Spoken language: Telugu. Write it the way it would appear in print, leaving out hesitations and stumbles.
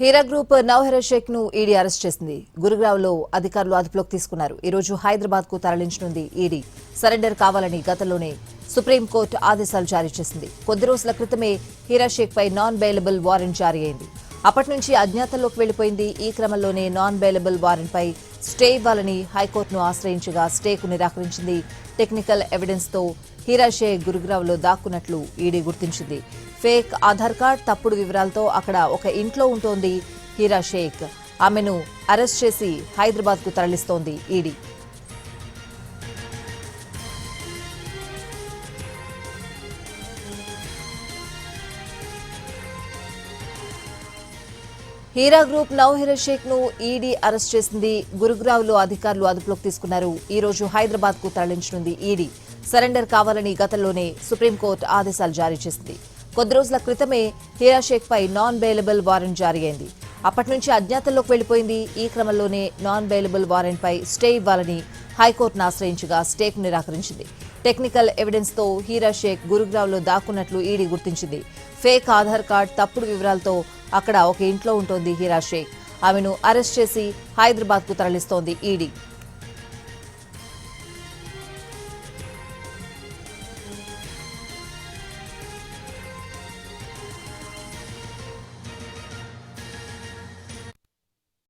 హీరా గ్రూప్ నవహీరా షేక్ ను ఈడీ అరెస్ట్ చేసింది. గురుగ్రావ్లో అధికారులు అదుపులోకి తీసుకున్నారు. ఈ రోజు హైదరాబాద్ కు తరలించనుంది ఈడీ. సరెండర్ కావాలని గతంలోనే సుప్రీంకోర్టు ఆదేశాలు జారీ చేసింది. కొద్ది రోజుల క్రితమే హీరా షేక్ పై నాన్ బెయిలబుల్ వారెంట్ జారీ అయింది. అప్పటి నుంచి అజ్ఞాతంలోకి వెళ్లిపోయింది. ఈ క్రమంలోనే నాన్ బెయిలబుల్ వారెంట్ పై స్టే ఇవ్వాలని హైకోర్టును ఆశ్రయించగా స్టేకు నిరాకరించింది. టెక్నికల్ ఎవిడెన్స్ తో హీరా షేక్ గురుగ్రావ్లో దాక్కున్నట్లు ఈడీ గుర్తించింది. ఫేక్ ఆధార్ కార్డ్, తప్పుడు వివరాలతో అక్కడ ఒక ఇంట్లో ఉంటోంది హీరా షేక్. ఆమెను అరెస్ట్ చేసి హైదరాబాద్ కు తరలిస్తోంది ఈడీ. హీరా గ్రూప్ నవహీరా షేక్ ను ఈడీ అరెస్ట్ చేసింది. గురుగ్రావ్లో అధికారులు అదుపులోకి తీసుకున్నారు. ఈ రోజు హైదరాబాద్ కు తరలించనుంది ఈడీ. సరెండర్ కావాలని గతంలోనే సుప్రీంకోర్టు ఆదేశాలు జారీ చేసింది. కొద్ది రోజుల క్రితమే హీరా షేక్ పై నాన్ బెయిలబుల్ వారెంట్ జారీ అయింది. అప్పటి నుంచి అజ్ఞాతంలోకి వెళ్లిపోయింది. ఈ క్రమంలోనే నాన్ బెయిలబుల్ వారెంట్ పై స్టే ఇవ్వాలని హైకోర్టును ఆశ్రయించగా స్టేకు నిరాకరించింది. టెక్నికల్ ఎవిడెన్స్ తో హీరా షేక్ గురుగ్రావ్లో దాక్కున్నట్లు ఈడీ గుర్తించింది. ఫేక్ ఆధార్ కార్డ్, తప్పుడు వివరాలతో అక్కడ ఒక ఇంట్లో ఉంటోంది హీరా షేక్. ఆమెను అరెస్ట్ చేసి హైదరాబాద్ కు తరలిస్తోంది ఈడీ.